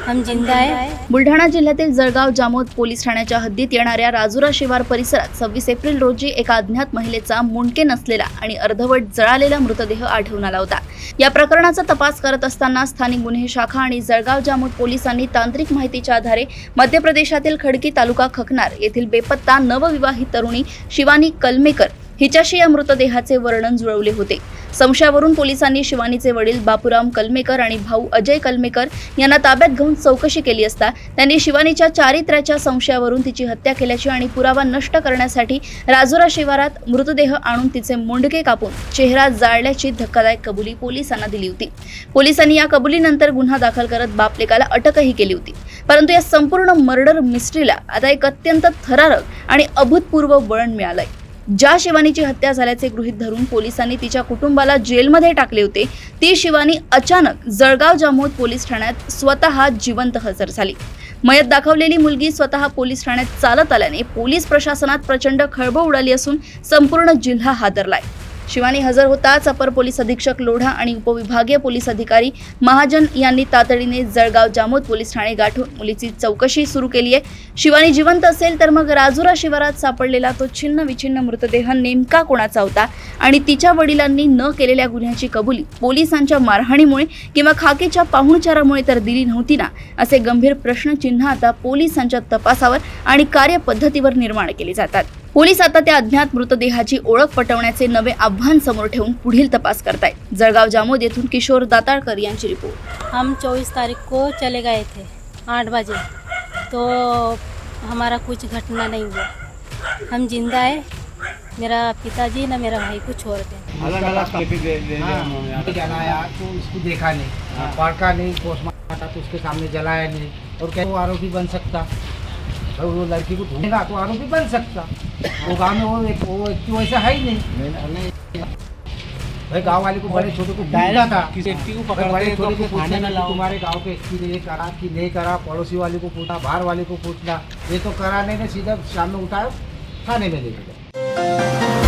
हम जिंदा है। बुलढाणा जिल्ह्यातील जळगाव जामोद पोलीस ठाण्याच्या हद्दीत येणाऱ्या राजुरा शिवार परिसरात 26 एप्रिल रोजी एका अज्ञात महिलेचा मुंडके नसलेला आणि अर्धवट जळालेला मृतदेह आढळून आला होता। या प्रकरणाचा तपास करत असताना स्थानिक गुन्हे शाखा आणि जळगाव जामोद पोलिसांनी तांत्रिक माहितीच्या आधारे मध्य प्रदेशातील खडकी तालुका खकनार येथील बेपत्ता नवविवाहित तरुणी शिवानी कलमेकर हिच्याशी या मृतदेहाचे वर्णन जुळवले होते। संशयावरून पोलिसांनी शिवानीचे वडील बापूराम कलमेकर आणि भाऊ अजय कलमेकर यांना ताब्यात घेऊन चौकशी केली असता त्यांनी शिवानीच्या चारित्र्याच्या संशयावरून तिची हत्या केल्याची आणि पुरावा नष्ट करण्यासाठी राजुरा शिवारात मृतदेह आणून तिचे मुंडके कापून चेहरा जाळल्याची धक्कादायक कबुली पोलिसांना दिली होती। पोलिसांनी या कबुलीनंतर गुन्हा दाखल करत बापलेकाला अटकही केली होती। परंतु या संपूर्ण मर्डर मिस्ट्रीला आता एक अत्यंत थरारक आणि अभूतपूर्व वळण मिळालंय। ज्या शिवानीची हत्या झाल्याचे गृहीत धरून पोलिसांनी तिच्या कुटुंबाला जेलमध्ये टाकले होते, ती शिवानी अचानक जळगाव जामोद पोलीस ठाण्यात स्वतः जिवंत हजर झाली। मयत दाखवलेली मुलगी स्वतः पोलीस ठाण्यात चालत आल्याने पोलीस प्रशासनात प्रचंड खळबळ उडाली असून संपूर्ण जिल्हा हादरलाय। शिवानी हजर होताच अपर पोलीस अधीक्षक लोढा आणि उपविभागीय पोलीस अधिकारी महाजन यांनी तातडीने जळगाव जामोद पोलीस ठाणे गाठून मुलीची चौकशी सुरू केली आहे। शिवानी जिवंत असेल तर मग राजुरा शिवारात सापडलेला तो छिन्न विछिन्न मृतदेह नेमका कोणाचा होता आणि तिच्या वडिलांनी न केलेल्या गुन्ह्याची कबुली पोलिसांच्या मारहाणीमुळे किंवा खाकीच्या पाहुणचारामुळे तर दिली नव्हती ना, असे गंभीर प्रश्नचिन्ह आता पोलिसांच्या तपासावर आणि कार्यपद्धतीवर निर्माण केले जातात। पोलीस आता त्या अज्ञात मृतदेहाची ओळख पटवण्याचे नवे आव्हान समोर ठेवून पुढील तपास करतायत। जळगाव जामोद येथून किशोर दाताळकर यांची रिपोर्ट। हम 24 तारीख को चले गए थे 8 बजे, तो हमारा कुछ घटना नहीं हुआ। हम जिंदा है। मेरा पिताजी ना मेरा भाई को छोड़ गए। अलग अलग जलाया तो उसको देखा नहीं, पड़का नहीं, पोस्टमार्टम तो उसके सामने जलाया नहीं। और क्या वो आरोपी बन सकता? और वो लड़की को ढूंढेगा तो आरोपी बन सकता। वो गांव में वो व्यक्ति वैसा है ही नहीं। भाई गांव वाले को बड़े छोटे को ढूंढना था, किसी व्यक्ति को बड़े पकड़ते छोटे को तो थाने पूछना में कि लाओ। तुम्हारे गांव के व्यक्ति ने ये करा कि नहीं करा, पड़ोसी वाले को पूछना, बाहर वाले को पूछना, ये तो कराने ने सीधा शाम में उठाया थाने में ले गया।